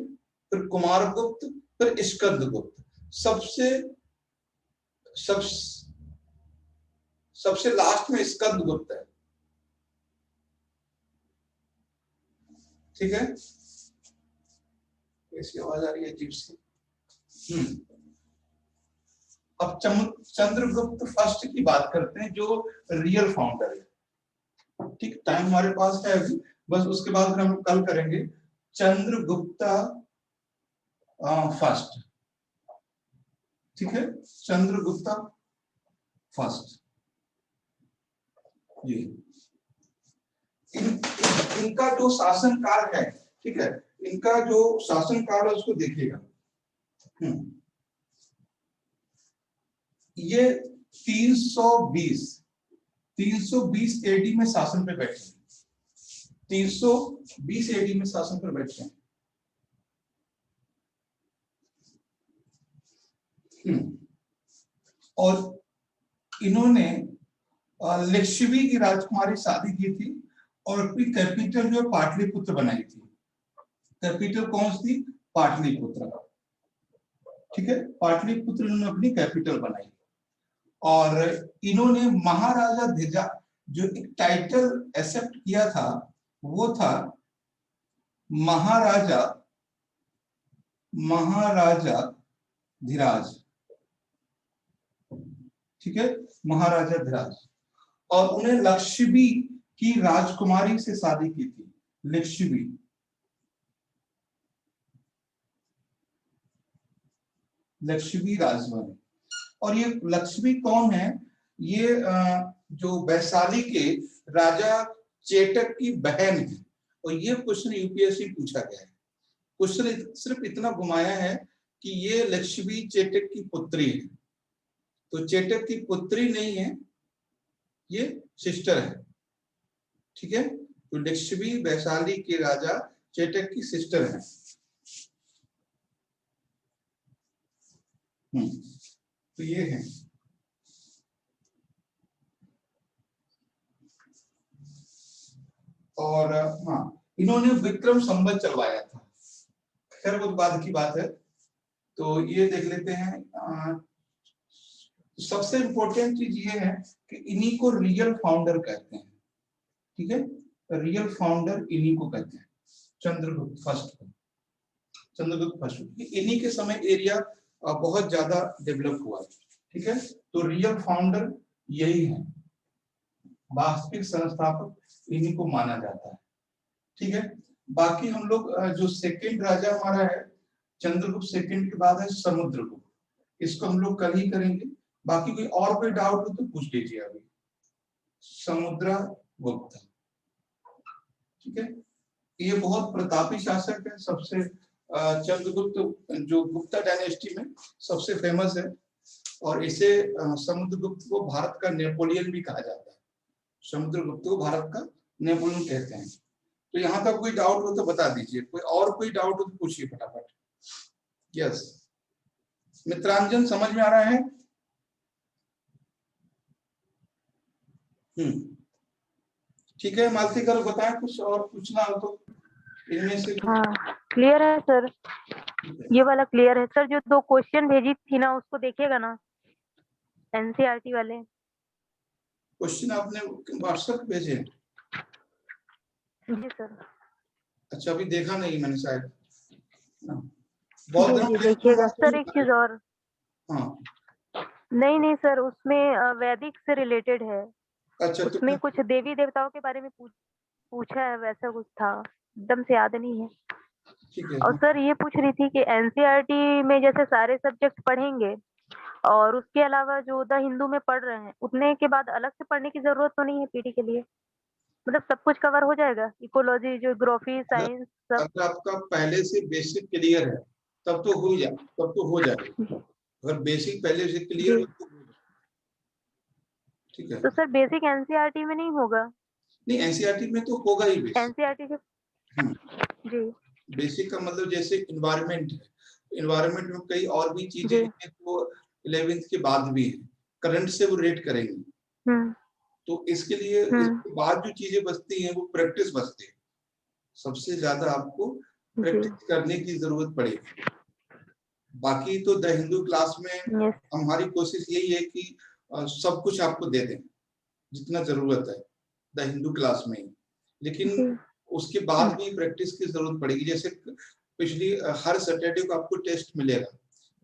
फिर कुमारगुप्त, फिर स्कंदगुप्त। सबसे लास्ट में स्कंदगुप्त है, ठीक है। कैसी आवाज आ रही है अजीब सी। अब चंद्रगुप्त फर्स्ट की बात करते हैं, जो रियल फाउंडर है। ठीक, टाइम हमारे पास है अभी, बस उसके बाद फिर हम कल करेंगे। चंद्रगुप्त फर्स्ट, ठीक है, चंद्रगुप्त फर्स्ट। ये इनका जो शासन काल है, ठीक है, इनका जो शासन काल है उसको देखिएगा। ये 320 एडी में शासन पे बैठे हैं, 320 एडी में शासन पर बैठे हैं। और इन्होंने लिच्छवी की राजकुमारी शादी की थी और अपनी कैपिटल जो पाटलिपुत्र बनाई थी। कैपिटल कौन सी? पाटलिपुत्र, ठीक है, पाटलिपुत्र इन्होंने अपनी कैपिटल बनाई। और इन्होंने महाराजा धिजा जो एक टाइटल एक्सेप्ट किया था वो था महाराजा धीराज, ठीक है, महाराजा धीराज। और उन्हें लक्ष्मी की राजकुमारी से शादी की थी, लक्ष्मी राजकुमारी। और ये लक्ष्मी कौन है? ये जो वैशाली के राजा चेटक की बहन है। और ये क्वेश्चन यूपीएससी पूछा गया है। क्वेश्चन सिर्फ इतना घुमाया है कि ये लक्ष्मी चेटक की पुत्री है, तो चेटक की पुत्री नहीं है, ये सिस्टर है, ठीक है। तो लक्ष्मी वैशाली के राजा चेटक की सिस्टर है। तो ये है। और हाँ, इन्होंने विक्रम संवत चलवाया था, खैर वो बाद की बात है। तो ये देख लेते हैं। सबसे इंपॉर्टेंट चीज ये है कि इन्हीं को रियल फाउंडर कहते हैं, ठीक है, रियल फाउंडर इन्हीं को कहते हैं, चंद्रगुप्त फर्स्ट को। चंद्रगुप्त फर्स्ट इन्हीं के समय एरिया बहुत ज्यादा डेवलप हुआ, ठीक है। तो रियल फाउंडर यही है, वास्तविक संस्थापक इन्हीं को माना जाता है, ठीक है। बाकी हम लोग जो सेकंड राजा हमारा है चंद्रगुप्त सेकंड के बाद है समुद्रगुप्त, इसको हम लोग कल ही करेंगे। बाकी कोई और कोई डाउट हो तो पूछ लीजिए अभी। समुद्रगुप्त, ठीक है, ये बहुत प्रतापी शासक है, सबसे चंद्रगुप्त जो गुप्ता डायनेस्टी में सबसे फेमस है। और इसे समुद्रगुप्त को भारत का नेपोलियन भी कहा जाता है, समुद्रगुप्त को भारत का नेपोलियन कहते हैं। तो यहाँ तक कोई डाउट हो तो बता दीजिए, कोई डाउट हो तो पूछिए फटाफट। यस, मित्रांजन समझ में आ रहा है? ठीक है मालती कर बताएं, कुछ और पूछना हो तो इनमें से कुछ। हाँ क्लियर है सर, ये वाला क्लियर है सर। जो 2 क्वेश्चन भेजी थी ना उसको देखिएगा ना, एनसीईआरटी वाले। क्वेश्चन आपने व्हाट्सएप पे भेजे? जी सर। अच्छा अभी देखा नहीं मैंने शायद। हाँ, जी बहुत जी दिनों पहले देखिएगा WhatsApp सर। में एक चीज और, हाँ नहीं नहीं सर, उसमें वैदिक से रिलेटेड है। अच्छा तो उसमें कुछ देवी देवताओं के बारे में पूछा है, वैसा कुछ था, एकदम से याद नहीं है। ठीक है। और सर ये पूछ रही थी कि एनसीईआरटी में जैसे सारे सब्जेक्ट पढ़ेंगे और उसके अलावा जो द हिंदू में पढ़ रहे हैं उतने के बाद अलग से पढ़ने की जरूरत तो नहीं है पीटी के लिए? मतलब सब कुछ कवर हो जाएगा, इकोलॉजी, ज्योग्राफी, अगर साइंस सब? अगर आपका पहले से बेसिक क्लियर है तब तो हो जाएगा। अगर बेसिक पहले से क्लियर जी। है तो हो जाएगा। ठीक है। तो सर बेसिक एनसीईआरटी में नहीं होगा? नहीं एनसीईआरटी में तो होगा ही बेसिक। एनसीईआरटी से। जी बेसिक का मतलब जैसे इन्वायरमेंट है, इन्वायरमेंट में कई और भी चीजें जी। हैं जो 11th के बाद भी है, करंट से वो रेट करेंगे। हम्म तो इसके लिए हम्म। इसके बाद जो चीजें बचती हैं वो प्रैक्टिस बचती है। सबसे ज्यादा आपको जी। प्रैक्टिस करने की जरूरत पड़ेगी। बाकी तो द हिंदू क्लास में यस। हमारी कोशिश यही है कि सब कुछ आपको दे दें जितना जरूरत है द हिंदू क्लास में ही। लेकिन जी उसके बाद भी प्रैक्टिस की जरूरत पड़ेगी। जैसे पिछली हर सैटरडे को आपको टेस्ट मिलेगा,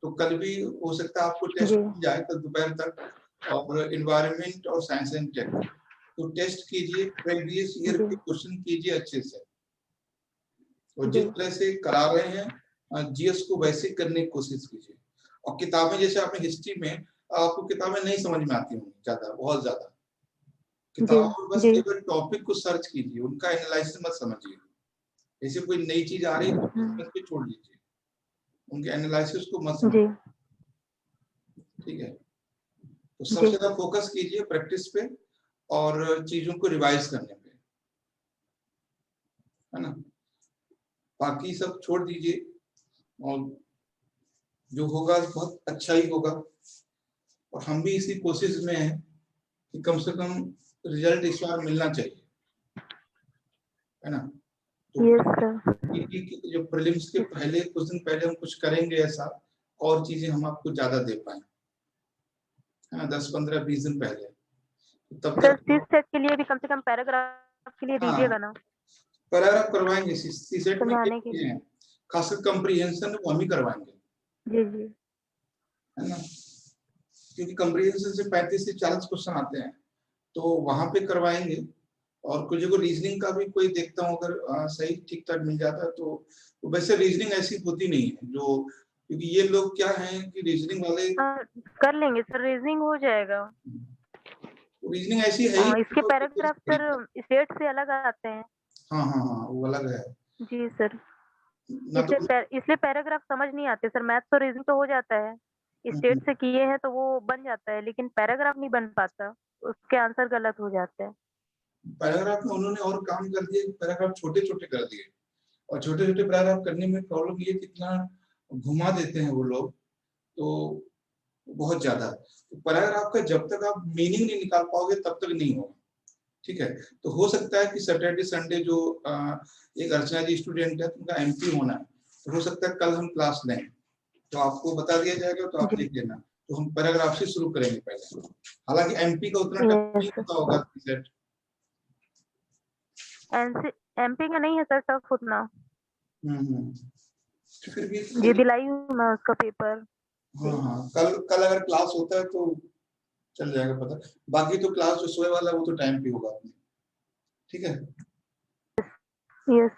तो कल भी हो सकता है आपको टेस्ट जी मिल जाए कल दोपहर तक, और इन्वायरमेंट और साइंस एंड टेक। तो टेस्ट कीजिए, प्रीवियस ईयर जी के क्वेश्चन कीजिए अच्छे से, और जिस जी। तरह से करा रहे हैं जीएस को वैसे करने की कोशिश कीजिए। और किताबें जैसे आपने हिस्ट्री में, आपको किताबें नहीं समझ में आती होंगी ज्यादा, बहुत ज्यादा जी किताबों में बस जी। केवल टॉपिक को सर्च कीजिए, उनका एनालिसिस मत समझिए। जैसे कोई नई चीज आ रही है तो समझ के छोड़ दीजिए, उनके एनालिसिस को मत समझिए। जी ठीक है। तो जी सबसे ज्यादा फोकस कीजिए प्रैक्टिस पे और चीजों को रिवाइज करने पे, है ना। बाकी सब छोड़ दीजिए, और जो होगा बहुत अच्छा ही होगा। और हम भी इसी कोशिश में हैं कि कम से कम रिजल्ट इस बार मिलना चाहिए, है ना। तो यस सर। पीटी की जो प्रीलिम्स के पहले कुछ दिन पहले हम कुछ करेंगे ऐसा, और चीजें हम आपको ज्यादा दे पाए, है ना, 10 15 20 दिन पहले। तो तब सर तक सीट सेट के लिए भी कम से कम पैराग्राफ के लिए हाँ दीजिएगा ना, पैराग्राफ करवाएंगे। सीसेट में ये समझाने के चीजें लिए। हैं, खासकर कंप्रीहेंशन वो हम ही करवाएंगे, जी जी। है ना। क्योंकि कंप्रीहेंशन से 35 से 40 क्वेश्चन आते हैं, तो वहां पे करवाएंगे। और कुछ जगह रीजनिंग का भी कोई देखता हूँ, अगर सही ठीक ठाक मिल जाता है तो वैसे रीजनिंग ऐसी होती नहीं है जो, क्योंकि ये लोग क्या है कि रीजनिंग वाले, हाँ कर लेंगे सर, रीजनिंग हो जाएगा। रीजनिंग ऐसी है ही इसके जो पैराग्राफ सर स्टेट से अलग आते हैं। हाँ हाँ हाँ वो अलग है जी सर। ना तो। इसलिए पैराग्राफ समझ नहीं आते सर। मैथ तो रीजनिंग तो हो जाता है, स्टेट से किए हैं तो वो बन जाता है, लेकिन पैराग्राफ नहीं बन पाता, उसके आंसर गलत हो जाते हैं। पैराग्राफ में उन्होंने और काम कर दिए, पैराग्राफ छोटे छोटे कर दिए। और छोटे छोटे पैराग्राफ करने में प्रॉब्लम ये कितना घुमा देते हैं वो लोग, तो बहुत ज्यादा। तो पैराग्राफ का जब तक आप मीनिंग नहीं निकाल पाओगे तब तक नहीं होगा। ठीक है। तो हो सकता है कि सैटरडे संडे जो एक अर्चना जी स्टूडेंट है उनका एमपी होना है, तो हो सकता है कल हम क्लास लें, तो आपको बता दिया जाएगा, तो आप जी। लिख लेना। तो हम पैराग्राफ से शुरू करेंगे पहले। हालांकि एमपी का उतना टफ नहीं यस सर। होता होगा सेट। एनसी एमपी का नहीं है सर टफ उतना। हम्म। तो फिर भी जी दिलाई हूँ मैं उसका पेपर। हाँ जी हाँ कल कल अगर क्लास होता है तो चल जाएगा पता। बाकी तो क्लास जो सोए वाला है वो तो टाइम पे होगा अपने। ठीक है। यस